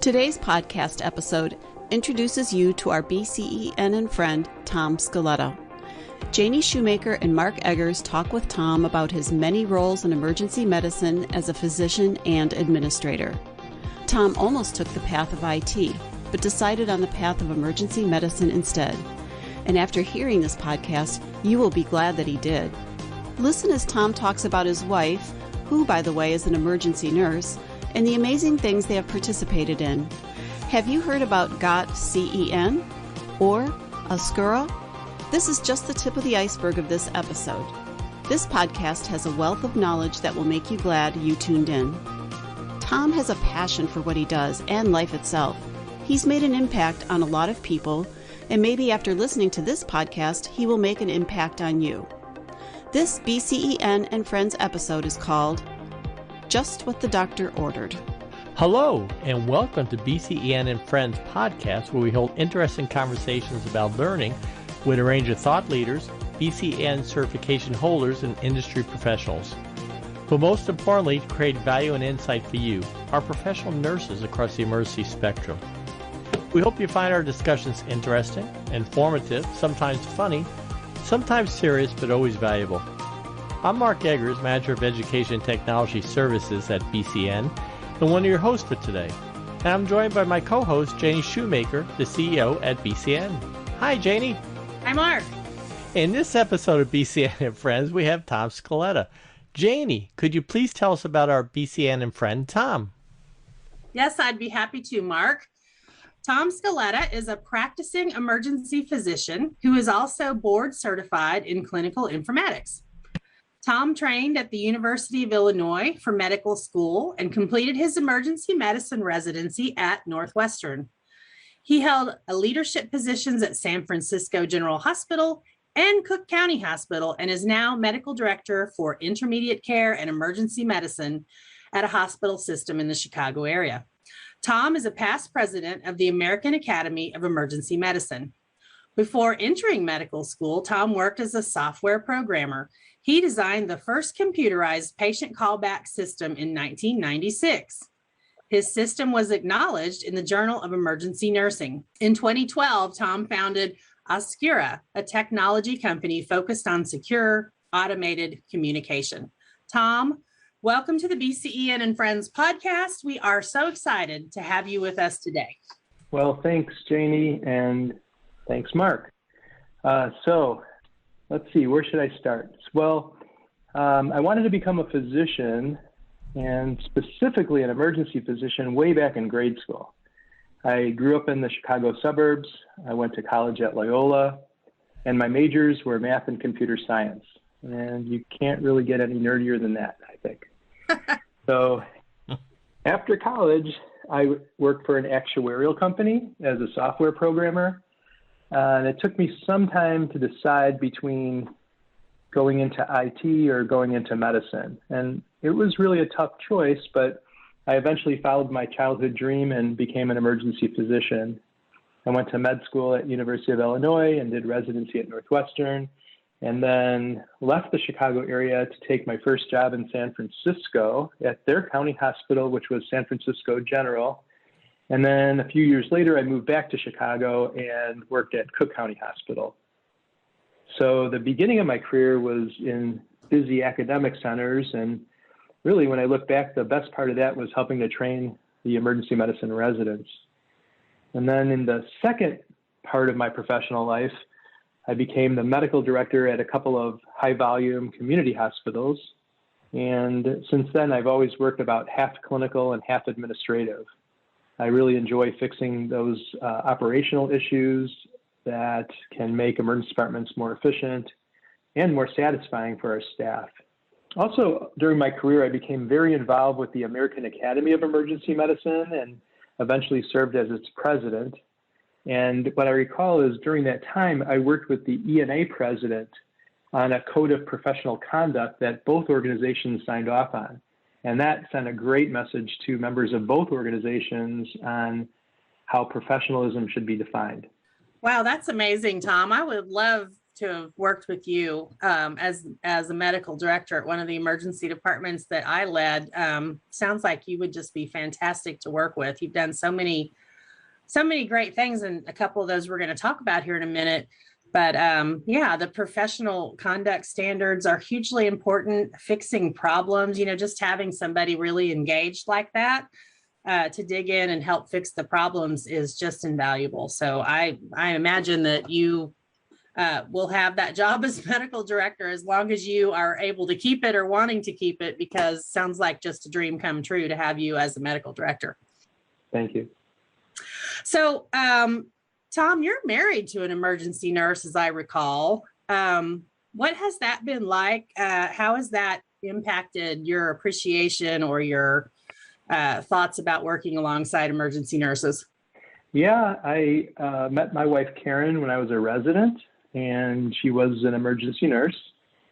Today's podcast episode introduces you to our BCEN and friend, Tom Scaletta. Janie Schumaker and Mark Eggers talk with Tom about his many roles in emergency medicine as a physician and administrator. Tom almost took the path of IT, but decided on the path of emergency medicine instead. And after hearing this podcast, you will be glad that he did. Listen as Tom talks about his wife, who, by the way, is an emergency nurse, and the amazing things they have participated in. Have you heard about BCEN or Oscura? This is just the tip of the iceberg of this episode. This podcast has a wealth of knowledge that will make you glad you tuned in. Tom has a passion for what he does and life itself. He's made an impact on a lot of people, and maybe after listening to this podcast, he will make an impact on you. This BCEN and Friends episode is called Just What the Doctor Ordered. Hello, and welcome to BCEN and Friends podcast, where we hold interesting conversations about learning with a range of thought leaders, BCEN certification holders, and industry professionals. But most importantly, to create value and insight for you, our professional nurses across the emergency spectrum. We hope you find our discussions interesting, informative, sometimes funny, sometimes serious, but always valuable. I'm Mark Eggers, Manager of Education and Technology Services at BCN, and one of your hosts for today. And I'm joined by my co-host, Janie Schumaker, the CEO at BCN. Hi, Janie. Hi, Mark. In this episode of BCN and Friends, we have Tom Scaletta. Janie, could you please tell us about our BCN and friend, Tom? Yes, I'd be happy to, Mark. Tom Scaletta is a practicing emergency physician who is also board certified in clinical informatics. Tom trained at the University of Illinois for medical school and completed his emergency medicine residency at Northwestern. He held leadership positions at San Francisco General Hospital and Cook County Hospital and is now medical director for intermediate care and emergency medicine at a hospital system in the Chicago area. Tom is a past president of the American Academy of Emergency Medicine. Before entering medical school, Tom worked as a software programmer. He designed the first computerized patient callback system in 1996. His system was acknowledged in the Journal of Emergency Nursing. In 2012, Tom founded Oscura, a technology company focused on secure, automated communication. Tom, welcome to the BCEN and Friends podcast. We are so excited to have you with us today. Well, thanks, Janie, and thanks, Mark. So let's see, where should I start? Well, I wanted to become a physician, and specifically an emergency physician, way back in grade school. I grew up in the Chicago suburbs. I went to college at Loyola, and my majors were math and computer science. And you can't really get any nerdier than that, I think. So after college, I worked for an actuarial company as a software programmer. And it took me some time to decide between going into IT or going into medicine. And it was really a tough choice, but I eventually followed my childhood dream and became an emergency physician. I went to med school at University of Illinois and did residency at Northwestern, and then left the Chicago area to take my first job in San Francisco at their county hospital, which was San Francisco General. And then a few years later, I moved back to Chicago and worked at Cook County Hospital. So the beginning of my career was in busy academic centers. And really, when I look back, the best part of that was helping to train the emergency medicine residents. And then in the second part of my professional life, I became the medical director at a couple of high-volume community hospitals. And since then, I've always worked about half clinical and half administrative. I really enjoy fixing those operational issues that can make emergency departments more efficient and more satisfying for our staff. Also, during my career, I became very involved with the American Academy of Emergency Medicine and eventually served as its president. And what I recall is during that time, I worked with the ENA president on a code of professional conduct that both organizations signed off on. And that sent a great message to members of both organizations on how professionalism should be defined. Wow, that's amazing, Tom. I would love have worked with you as a medical director at one of the emergency departments that I led. Sounds like you would just be fantastic to work with. You've done so many great things, and a couple of those we're going to talk about here in a minute. But yeah, the professional conduct standards are hugely important. Fixing problems, just having somebody really engaged like that to dig in and help fix the problems is just invaluable. So I imagine that you will have that job as medical director as long as you are able to keep it or wanting to keep it, because it sounds like just a dream come true to have you as a medical director. Thank you. So, Tom, you're married to an emergency nurse, as I recall. What has that been like? How has that impacted your appreciation or your thoughts about working alongside emergency nurses? Yeah, I met my wife, Karen, when I was a resident, and she was an emergency nurse.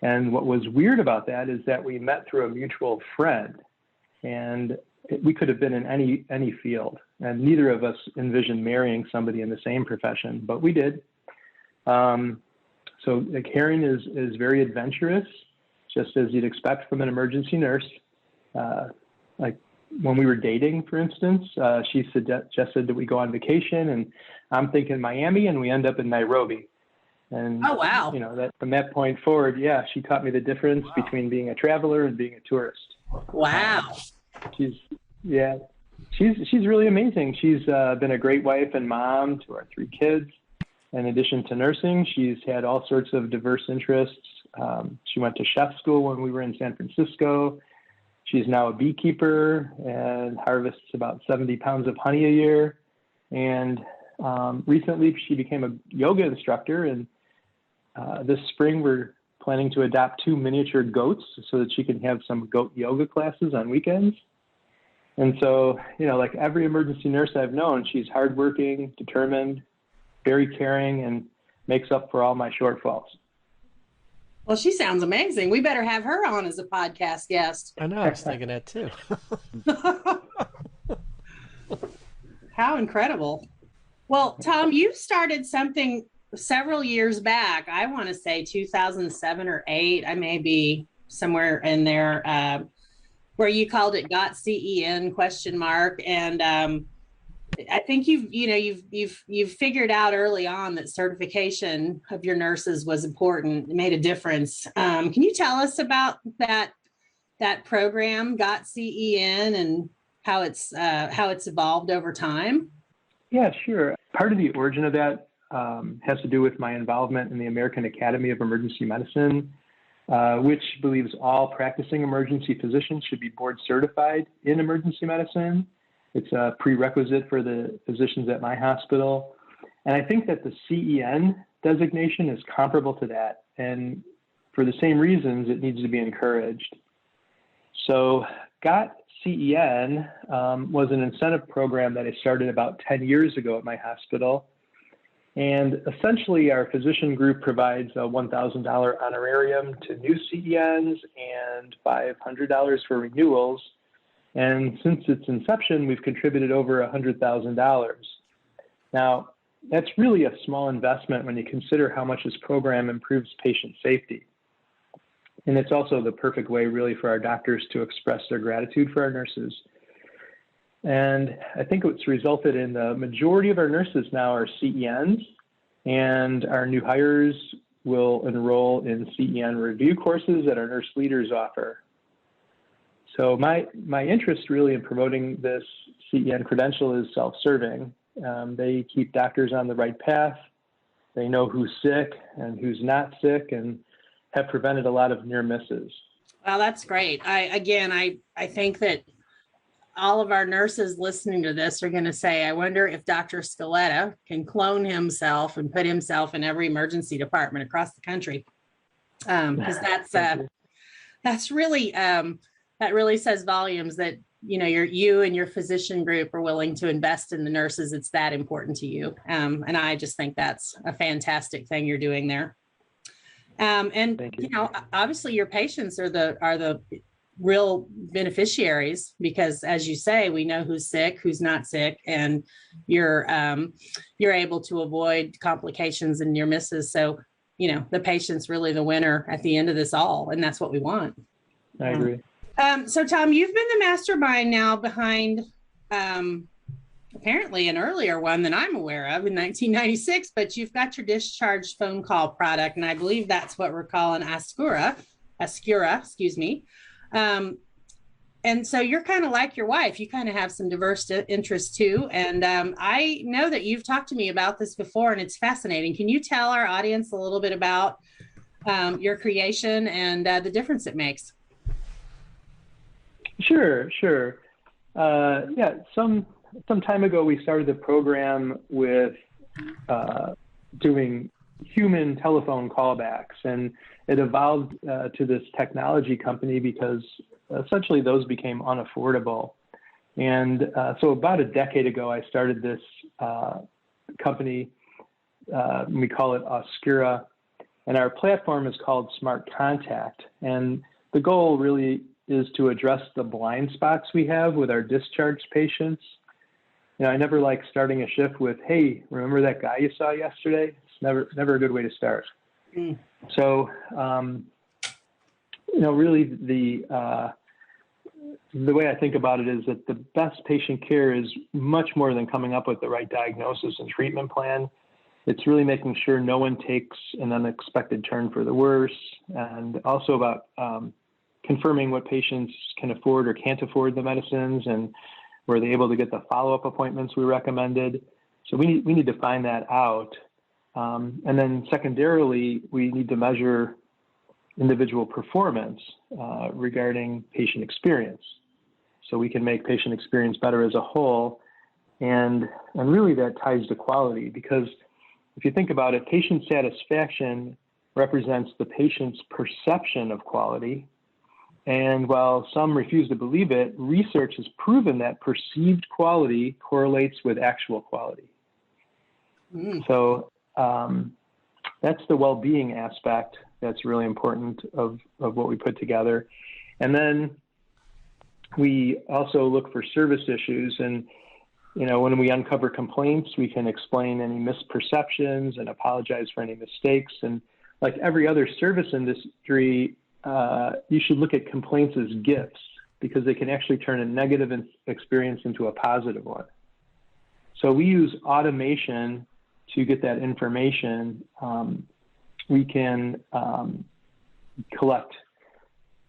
And what was weird about that is that we met through a mutual friend, and we could have been in any field, and neither of us envisioned marrying somebody in the same profession, but we did. So Karen is very adventurous, just as you'd expect from an emergency nurse. Like when we were dating, for instance, she suggested that we go on vacation, and I'm thinking Miami, and we end up in Nairobi. And oh, wow. That from that point forward, yeah, she taught me the difference between being a traveler and being a tourist. Wow. She's really amazing. She's been a great wife and mom to our 3 kids. In addition to nursing, she's had all sorts of diverse interests. She went to chef school when we were in San Francisco. She's now a beekeeper and harvests about 70 pounds of honey a year. And recently she became a yoga instructor. And this spring we're planning to adopt 2 miniature goats so that she can have some goat yoga classes on weekends. And so, like every emergency nurse I've known, she's hardworking, determined, very caring, and makes up for all my shortfalls. Well, she sounds amazing. We better have her on as a podcast guest. I know, I was thinking that too. How incredible. Well, Tom, you started something several years back. I want to say 2007 or 8. I may be somewhere in there, where you called it BCEN ? And I think you've figured out early on that certification of your nurses was important. It made a difference. Can you tell us about that program, BCEN, and how it's evolved over time? Yeah, sure. Part of the origin of that has to do with my involvement in the American Academy of Emergency Medicine, which believes all practicing emergency physicians should be board certified in emergency medicine. It's a prerequisite for the physicians at my hospital. And I think that the CEN designation is comparable to that. And for the same reasons, it needs to be encouraged. So CEN was an incentive program that I started about 10 years ago at my hospital. And essentially, our physician group provides a $1,000 honorarium to new CENs and $500 for renewals. And since its inception, we've contributed over $100,000. Now, that's really a small investment when you consider how much this program improves patient safety. And it's also the perfect way, really, for our doctors to express their gratitude for our nurses. And I think it's resulted in the majority of our nurses now are CENs, and our new hires will enroll in CEN review courses that our nurse leaders offer. So my interest really in promoting this CEN credential is self-serving. They keep doctors on the right path. They know who's sick and who's not sick, and have prevented a lot of near misses. Well, that's great. I think that all of our nurses listening to this are going to say, I wonder if Dr. Scaletta can clone himself and put himself in every emergency department across the country. Because that's really, that really says volumes that, you and your physician group are willing to invest in the nurses. It's that important to you. And I just think that's a fantastic thing you're doing there. And, obviously your patients are the real beneficiaries, because as you say, we know who's sick, who's not sick, and you're able to avoid complications and near misses. So, the patient's really the winner at the end of this all. And that's what we want. I agree. So Tom, you've been the mastermind now behind apparently an earlier one than I'm aware of in 1996, but you've got your discharge phone call product. And I believe that's what we're calling Ascura, excuse me. And so you're kind of like your wife. You kind of have some diverse interests too. And I know that you've talked to me about this before, and it's fascinating. Can you tell our audience a little bit about your creation and the difference it makes? Sure. Yeah, some time ago, we started the program with doing human telephone callbacks, and it evolved to this technology company because essentially those became unaffordable. And so about a decade ago, I started this company. We call it Ascura, and our platform is called Smart Contact. And the goal really is to address the blind spots we have with our discharged patients. I never like starting a shift with, "Hey, remember that guy you saw yesterday?" It's never a good way to start. So, really the way I think about it is that the best patient care is much more than coming up with the right diagnosis and treatment plan. It's really making sure no one takes an unexpected turn for the worse, and also about confirming what patients can afford or can't afford the medicines, and were they able to get the follow-up appointments we recommended. So we need to find that out. And then secondarily, we need to measure individual performance regarding patient experience, so we can make patient experience better as a whole. And really that ties to quality, because if you think about it, patient satisfaction represents the patient's perception of quality. And while some refuse to believe it, research has proven that perceived quality correlates with actual quality. So that's the well-being aspect that's really important of what we put together. And then we also look for service issues. And, when we uncover complaints, we can explain any misperceptions and apologize for any mistakes. And like every other service industry, you should look at complaints as gifts, because they can actually turn a negative experience into a positive one. So we use automation to get that information. We can collect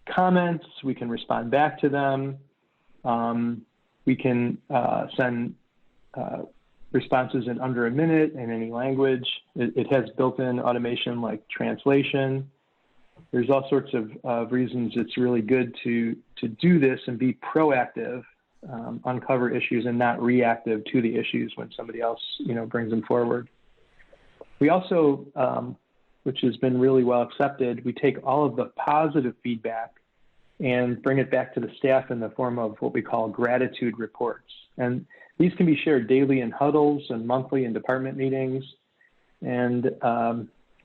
comments, we can respond back to them, we can send responses in under a minute in any language. It has built-in automation like translation. There's all sorts of reasons it's really good to do this and be proactive, uncover issues, and not reactive to the issues when somebody else brings them forward. We also, which has been really well accepted, we take all of the positive feedback and bring it back to the staff in the form of what we call gratitude reports. And these can be shared daily in huddles and monthly in department meetings. And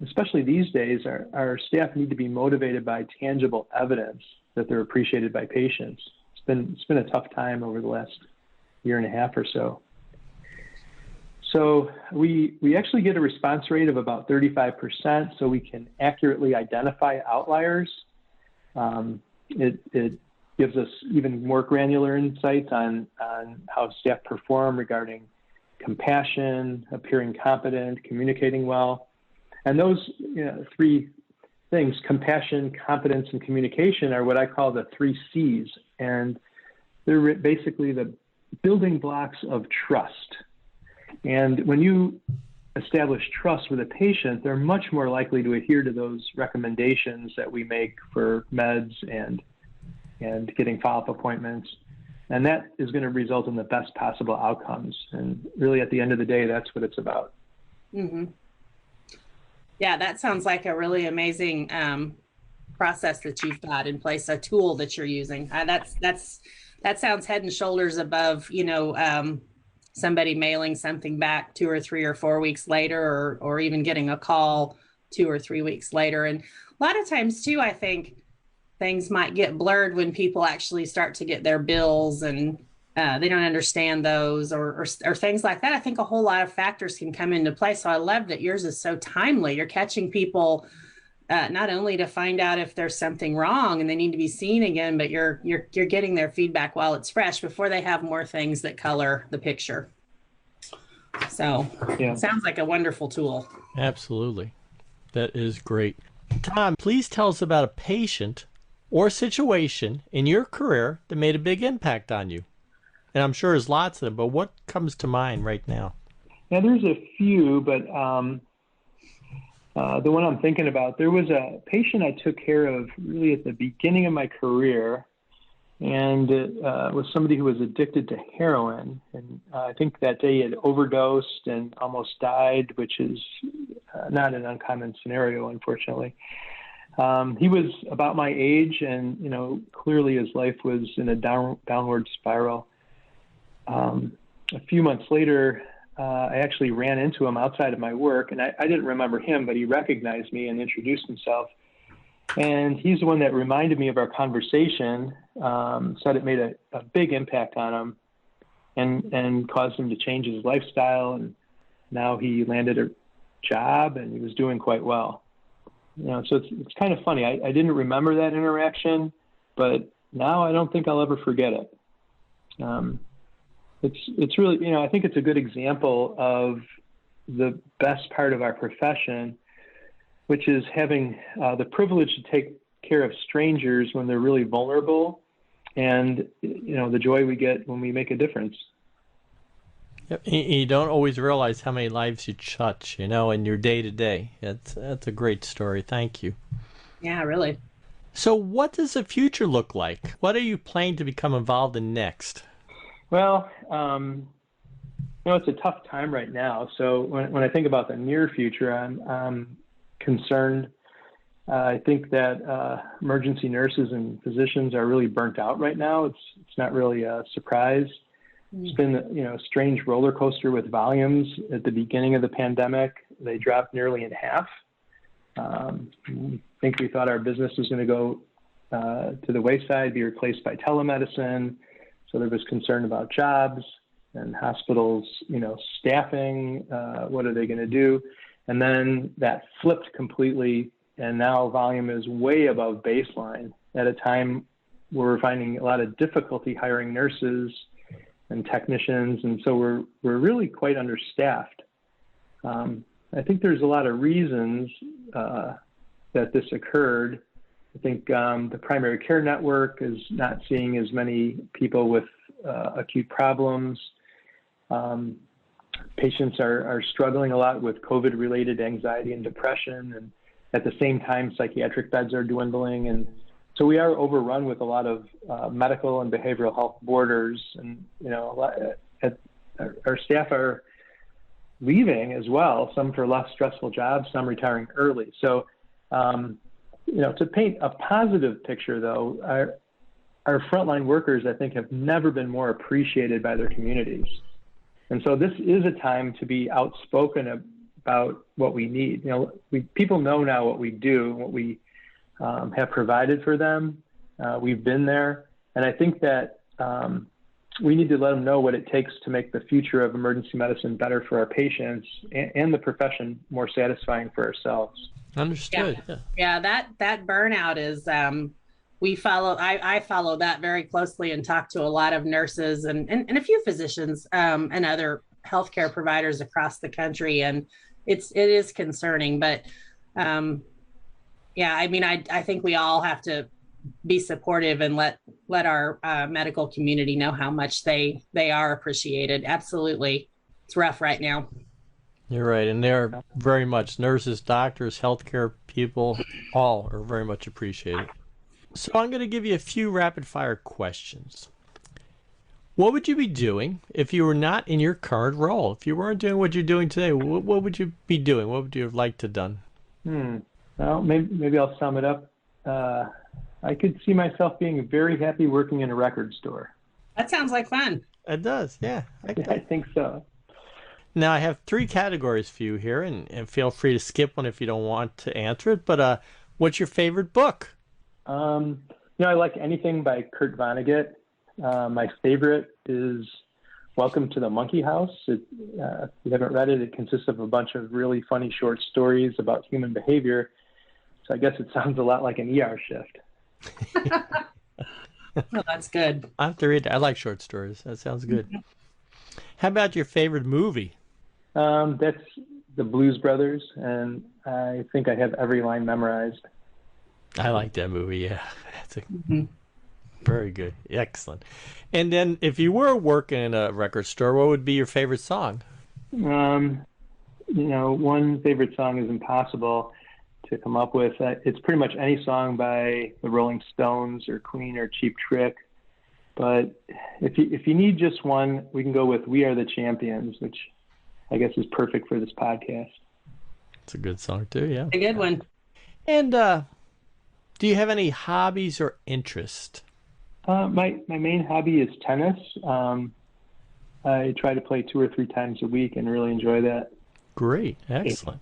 especially these days, our staff need to be motivated by tangible evidence that they're appreciated by patients. It's been a tough time over the last year and a half or so. So we actually get a response rate of about 35%, so we can accurately identify outliers. It gives us even more granular insights on how staff perform regarding compassion, appearing competent, communicating well. And those three things, compassion, competence, and communication, are what I call the 3 C's. And they're basically the building blocks of trust. And when you establish trust with a patient, they're much more likely to adhere to those recommendations that we make for meds and getting follow-up appointments. And that is going to result in the best possible outcomes. And really, at the end of the day, that's what it's about. Mm-hmm. Yeah, that sounds like a really amazing process that you've got in place, a tool that you're using. That sounds head and shoulders above, somebody mailing something back 2 or 3 or 4 weeks later, or even getting a call 2 or 3 weeks later. And a lot of times too, I think things might get blurred when people actually start to get their bills and they don't understand those or things like that. I think a whole lot of factors can come into play. So I love that yours is so timely. You're catching people not only to find out if there's something wrong and they need to be seen again, but you're getting their feedback while it's fresh before they have more things that color the picture. So It sounds like a wonderful tool. Absolutely. That is great. Tom, please tell us about a patient or situation in your career that made a big impact on you. And I'm sure there's lots of them, but what comes to mind right now? Yeah, there's a few, but the one I'm thinking about, there was a patient I took care of really at the beginning of my career, and it was somebody who was addicted to heroin. And I think that day he had overdosed and almost died, which is not an uncommon scenario, unfortunately. He was about my age, and clearly his life was in a downward spiral. A few months later, I actually ran into him outside of my work, and I didn't remember him, but he recognized me and introduced himself. And he's the one that reminded me of our conversation, said it made a big impact on him and caused him to change his lifestyle. And now he landed a job and he was doing quite well. So it's kind of funny. I didn't remember that interaction, but now I don't think I'll ever forget it. It's really, I think it's a good example of the best part of our profession, which is having the privilege to take care of strangers when they're really vulnerable, and the joy we get when we make a difference. Yep. You don't always realize how many lives you touch, in your day-to-day. That's a great story. Thank you. Yeah, really. So what does the future look like? What are you planning to become involved in next? Well, it's a tough time right now. So when I think about the near future, I'm concerned. I think that emergency nurses and physicians are really burnt out right now. It's not really a surprise. It's been a strange roller coaster with volumes. At the beginning of the pandemic, they dropped nearly in half. I think we thought our business was going to go to the wayside, be replaced by telemedicine. So there was concern about jobs and hospitals, staffing. What are they going to do? And then that flipped completely, and now volume is way above baseline at a time where we're finding a lot of difficulty hiring nurses and technicians, and so we're really quite understaffed. I think there's a lot of reasons that this occurred. I think the primary care network is not seeing as many people with acute problems. Patients are struggling a lot with COVID-related anxiety and depression, and at the same time, psychiatric beds are dwindling. And so we are overrun with a lot of medical and behavioral health boarders, and our staff are leaving as well, some for less stressful jobs, some retiring early. So to paint a positive picture, though, our frontline workers, I think, have never been more appreciated by their communities. And so this is a time to be outspoken about what we need. People know now what we do, what we have provided for them. We've been there. And I think that we need to let them know what it takes to make the future of emergency medicine better for our patients and the profession more satisfying for ourselves. Understood. Yeah, that burnout is, I follow that very closely and talk to a lot of nurses and a few physicians and other healthcare providers across the country. And it is concerning, but I think we all have to be supportive and let our medical community know how much they are appreciated. Absolutely. It's rough right now. You're right. And they're very much, nurses, doctors, healthcare people, all are very much appreciated. So I'm going to give you a few rapid fire questions. What would you be doing if you were not in your current role? If you weren't doing what you're doing today, what would you be doing? What would you have liked to have done? Well, maybe I'll sum it up. I could see myself being very happy working in a record store. That sounds like fun. It does, yeah. I think so. Now, I have 3 categories for you here, and feel free to skip one if you don't want to answer it. But what's your favorite book? I like anything by Kurt Vonnegut. My favorite is Welcome to the Monkey House. If you haven't read it, it consists of a bunch of really funny short stories about human behavior. So I guess it sounds a lot like an ER shift. Well, that's good. I have to read that. I like short stories. That sounds good. How about your favorite movie? That's The Blues Brothers, and I think I have every line memorized. I like that movie, yeah. That's very good. Excellent. And then if you were working in a record store, what would be your favorite song? One favorite song is impossible to come up with. It's pretty much any song by the Rolling Stones or Queen or Cheap Trick. But if you need just one, we can go with We Are the Champions, which I guess is perfect for this podcast. It's a good song too, yeah. A good one. And do you have any hobbies or interests? My main hobby is tennis. I try to play 2 or 3 times a week and really enjoy that. Great. Excellent.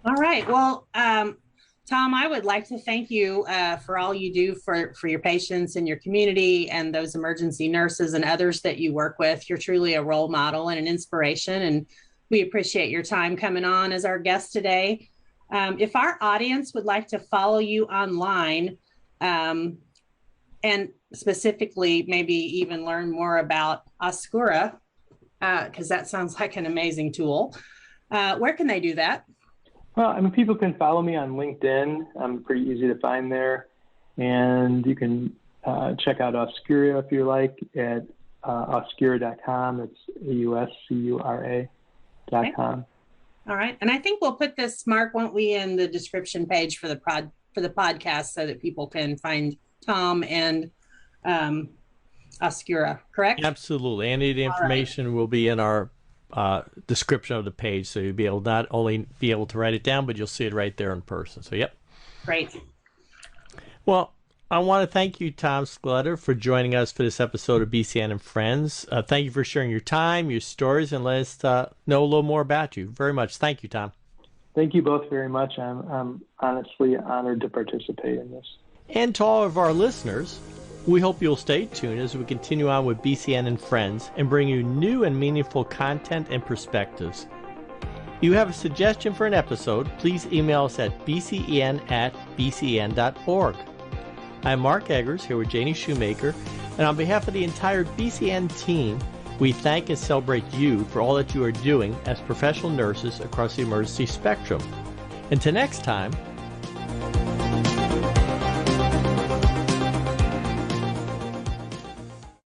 All right. Well, Tom, I would like to thank you for all you do for your patients in your community and those emergency nurses and others that you work with. You're truly a role model and an inspiration, and we appreciate your time coming on as our guest today. If our audience would like to follow you online and specifically maybe even learn more about Oscura, because that sounds like an amazing tool, where can they do that? Well, people can follow me on LinkedIn. I'm pretty easy to find there. And you can check out Oscura if you like at oscura.com. It's AUSCURA.com. All right. And I think we'll put this, Mark, won't we, in the description page for the podcast so that people can find Tom and Oscura, correct? Absolutely. Any of the information will be in our description of the page, so you'll be able not only be able to write it down, but you'll see it right there in person. So, yep. Great. Well, I want to thank you, Tom Scaletta, for joining us for this episode of BCEN and Friends. Thank you for sharing your time, your stories, and let us know a little more about you. Very much. Thank you, Tom. Thank you both very much. I'm honestly honored to participate in this. And to all of our listeners, we hope you'll stay tuned as we continue on with BCEN and Friends and bring you new and meaningful content and perspectives. If you have a suggestion for an episode, please email us at bcen@bcen.org. I'm Mark Eggers here with Janie Schumaker, and on behalf of the entire BCEN team, we thank and celebrate you for all that you are doing as professional nurses across the emergency spectrum. Until next time,